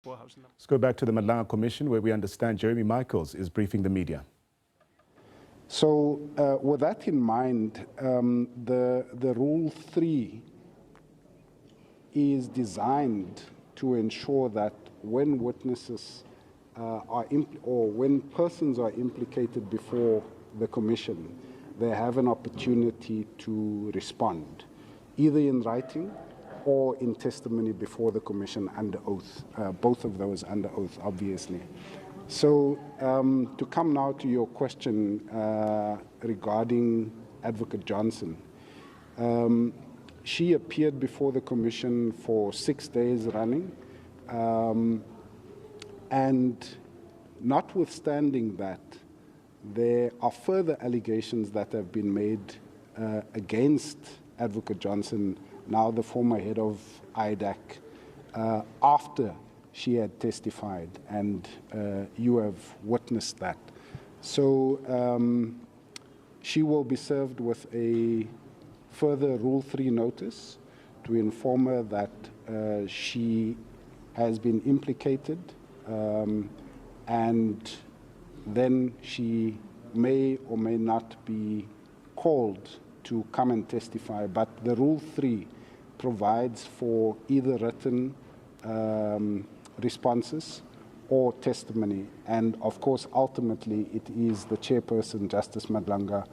Let's go back to the Madlanga Commission, where we understand Jeremy Michaels is briefing the media. So with that in mind, the Rule 3 is designed to ensure that when witnesses or when persons are implicated before the Commission, they have an opportunity to respond, either in writing or in testimony before the Commission under oath, both of those under oath, obviously. So to come now to your question regarding Advocate Johnson, she appeared before the Commission for 6 days running, and notwithstanding that, there are further allegations that have been made against Advocate Johnson, now the former head of IDAC, after she had testified, and you have witnessed that. So she will be served with a further Rule 3 notice to inform her that she has been implicated, and then she may or may not be called to come and testify. But the Rule 3 provides for either written responses or testimony. And of course, ultimately, it is the chairperson, Justice Madlanga,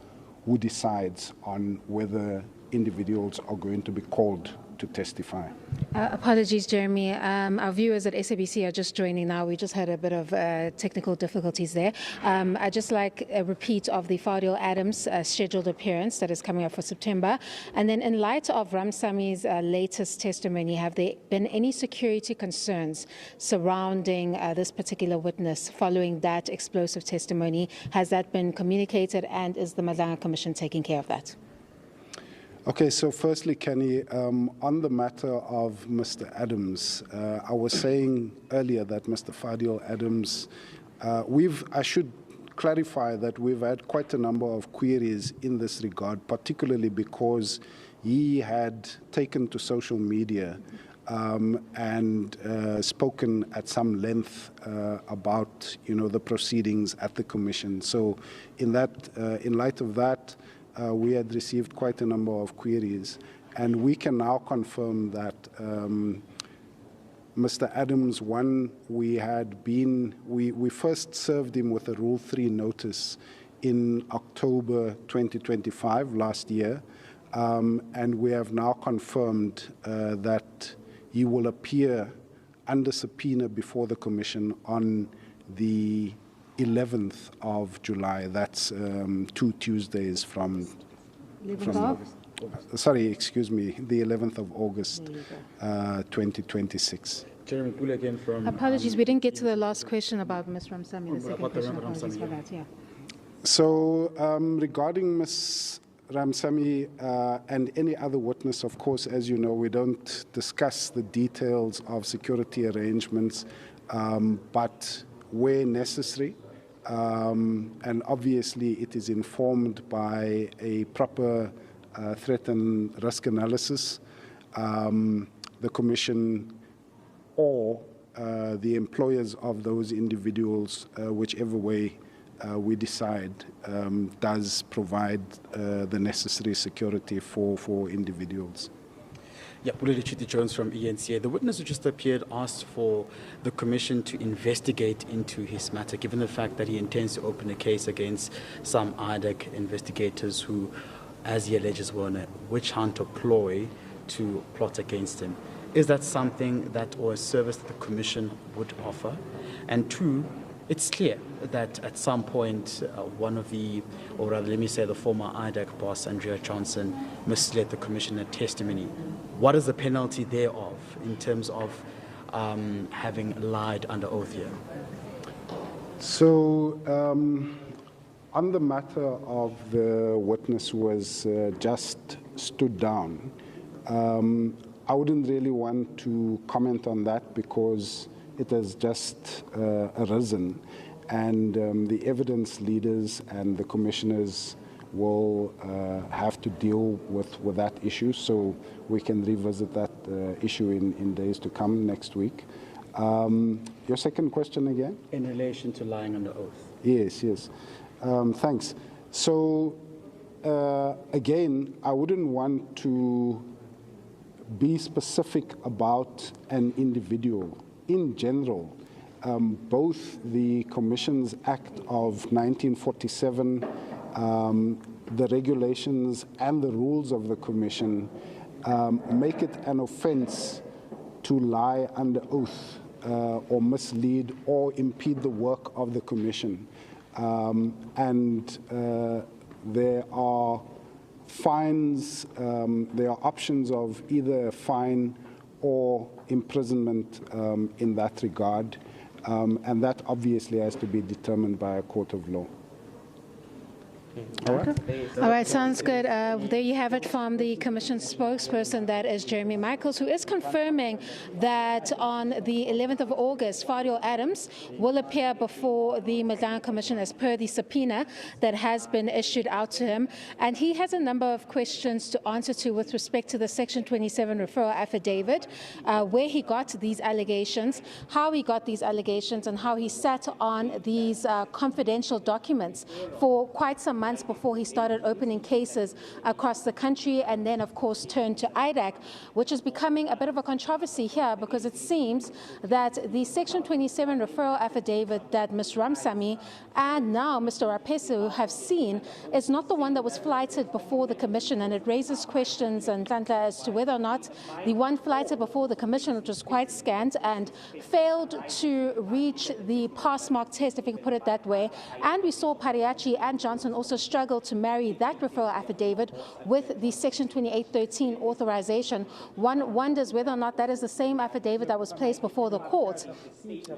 who decides on whether individuals are going to be called to testify. Apologies, Jeremy. Our viewers at SABC are just joining now. We just had a bit of technical difficulties there. I'd just like a repeat of the Fadil Adams scheduled appearance that is coming up for September. And then in light of Ramsami's latest testimony, have there been any security concerns surrounding this particular witness following that explosive testimony? Has that been communicated, and is the Madlanga Commission taking care of that? Okay, so firstly, Kenny, on the matter of Mr. Adams, I was saying earlier that Mr. Fadil Adams, I should clarify that we've had quite a number of queries in this regard, particularly because he had taken to social media and spoken at some length about, the proceedings at the Commission. So in light of that, we had received quite a number of queries, and we can now confirm that Mr. Adams, we first served him with a Rule 3 notice in October 2025, last year, and we have now confirmed that he will appear under subpoena before the Commission on the 11th of July. That's 2 Tuesdays from sorry, excuse me, the 11th of August, 2026. Jeremy Pule again from... Apologies, we didn't get to the last question about Ms. Ramsami, the second question. Apologies for that, yeah. So regarding Ms. Ramsami and any other witness, of course, as you know, we don't discuss the details of security arrangements, but where necessary, and obviously it is informed by a proper threat and risk analysis, the Commission or the employers of those individuals, whichever way we decide, does provide the necessary security for individuals. Yeah, Puleli Chiti Jones from ENCA. The witness who just appeared asked for the Commission to investigate into his matter, given the fact that he intends to open a case against some IDAC investigators who, as he alleges, were on a witch hunt or ploy to plot against him. Is that something that, or a service that the Commission would offer? And two, it's clear that at some point one of the, or rather let me say the former IDAC boss, Andrea Johnson, misled the Commissioner testimony. What is the penalty thereof in terms of having lied under oath here? So on the matter of the witness who was just stood down, I wouldn't really want to comment on that because it has just arisen, and the evidence leaders and the commissioners will have to deal with that issue, so we can revisit that issue in days to come next week. Your second question again? In relation to lying under oath. Yes. Thanks. So, again, I wouldn't want to be specific about an individual. In general, both the Commissions Act of 1947, the regulations and the rules of the Commission make it an offense to lie under oath or mislead or impede the work of the Commission. There are fines, there are options of either a fine or imprisonment in that regard, and that obviously has to be determined by a court of law. All right, sounds good. There you have it from the Commission spokesperson, that is Jeremy Michaels, who is confirming that on the 11th of August, Fadil Adams will appear before the Madlanga Commission as per the subpoena that has been issued out to him. And he has a number of questions to answer to with respect to the Section 27 referral affidavit, where he got these allegations, how he got these allegations, and how he sat on these confidential documents for quite some months before he started opening cases across the country, and then of course turned to IDAC, which is becoming a bit of a controversy here, because it seems that the Section 27 referral affidavit that Ms. Ramsamy and now Mr. Rapesu have seen is not the one that was flighted before the Commission, and it raises questions and as to whether or not the one flighted before the Commission, which was quite scant and failed to reach the pass mark test, if you could put it that way. And we saw Pariachi and Johnson also struggle to marry that referral affidavit with the Section 2813 authorization. One wonders whether or not that is the same affidavit that was placed before the court.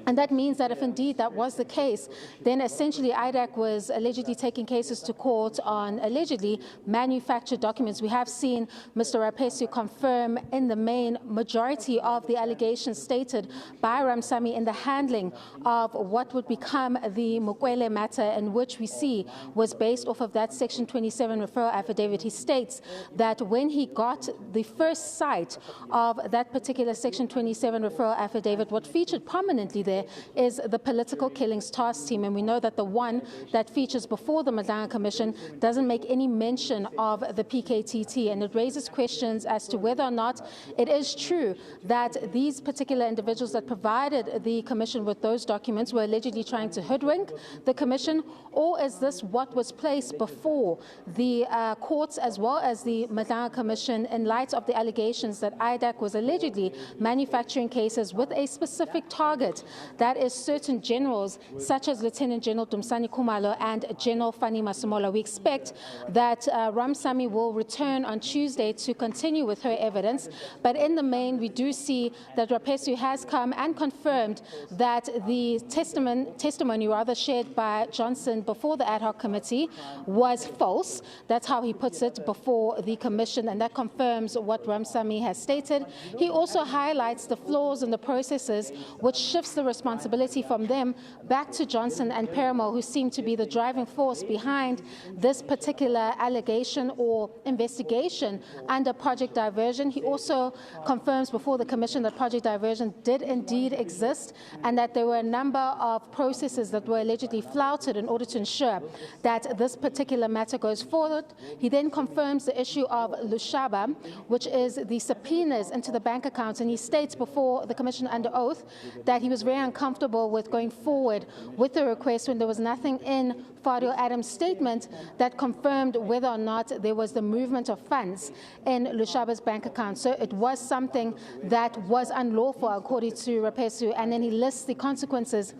And that means that if indeed that was the case, then essentially IDAC was allegedly taking cases to court on allegedly manufactured documents. We have seen Mr. Rapesu confirm in the main majority of the allegations stated by Ramsamy in the handling of what would become the Mukwele matter, in which we see was based off of that Section 27 referral affidavit. He states that when he got the first sight of that particular Section 27 referral affidavit, what featured prominently there is the political killings task team. And we know that the one that features before the Madlanga Commission doesn't make any mention of the PKTT. And it raises questions as to whether or not it is true that these particular individuals that provided the Commission with those documents were allegedly trying to hoodwink the Commission, or is this what was placed before the courts as well as the Madlanga Commission in light of the allegations that IDAC was allegedly manufacturing cases with a specific target, that is certain generals such as Lieutenant General Dumsani Khumalo and General Fani Masemola. We expect that Ramsamy will return on Tuesday to continue with her evidence, but in the main we do see that Rapesu has come and confirmed that the testimony shared by Johnson before the ad hoc committee was false. That's how he puts it before the Commission, and that confirms what Ramsamy has stated. He also highlights the flaws in the processes, which shifts the responsibility from them back to Johnson and Perumal, who seem to be the driving force behind this particular allegation or investigation under Project Diversion. He also confirms before the Commission that Project Diversion did indeed exist, and that there were a number of processes that were allegedly flouted in order to ensure that this particular matter goes forward. He then confirms the issue of Lushaba, which is the subpoenas into the bank accounts, and he states before the Commission under oath that he was very uncomfortable with going forward with the request when there was nothing in Fadil Adams' statement that confirmed whether or not there was the movement of funds in Lushaba's bank account. So it was something that was unlawful, according to Rapesu, and then he lists the consequences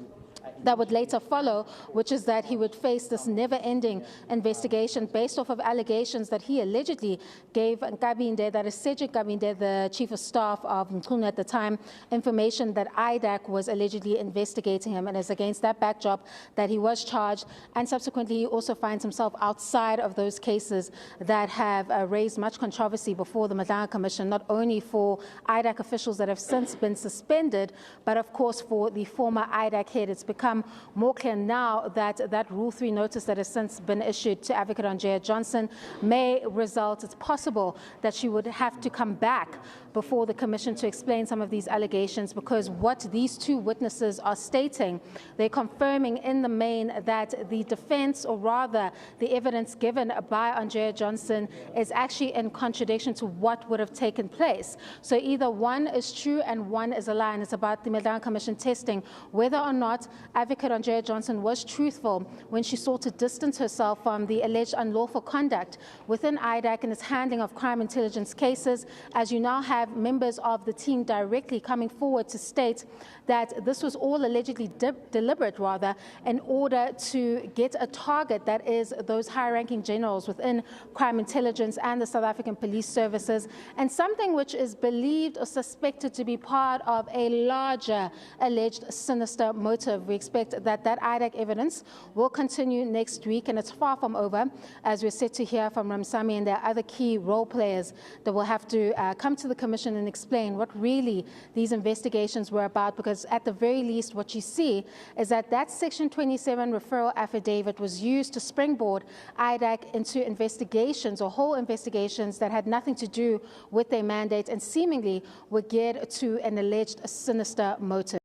that would later follow, which is that he would face this never-ending investigation based off of allegations that he allegedly gave Nkabinde, that is Cedric Nkabinde, the chief of staff of Mkhunu at the time, information that IDAC was allegedly investigating him, and it's against that backdrop that he was charged, and subsequently he also finds himself outside of those cases that have raised much controversy before the Madlanga Commission, not only for IDAC officials that have since been suspended, but of course for the former IDAC head. It's become become more clear now that that Rule 3 notice that has since been issued to Advocate Andrea Johnson may result, it's possible that she would have to come back before the Commission to explain some of these allegations, because what these two witnesses are stating, they're confirming in the main that the defense, or rather the evidence given by Andrea Johnson, is actually in contradiction to what would have taken place. So either one is true and one is a lie, and it's about the Madlanga Commission testing whether or not Advocate Andrea Johnson was truthful when she sought to distance herself from the alleged unlawful conduct within IDAC and its handling of crime intelligence cases, as you now have members of the team directly coming forward to state that this was all allegedly deliberate, rather, in order to get a target, that is those high-ranking generals within crime intelligence and the South African police services, and something which is believed or suspected to be part of a larger alleged sinister motive. We expect that IDAC evidence will continue next week, and it's far from over, as we're set to hear from Ramsamy, and there are other key role players that will have to come to the Commission and explain what really these investigations were about, because at the very least what you see is that Section 27 referral affidavit was used to springboard IDAC into investigations, or whole investigations, that had nothing to do with their mandate and seemingly were geared to an alleged sinister motive.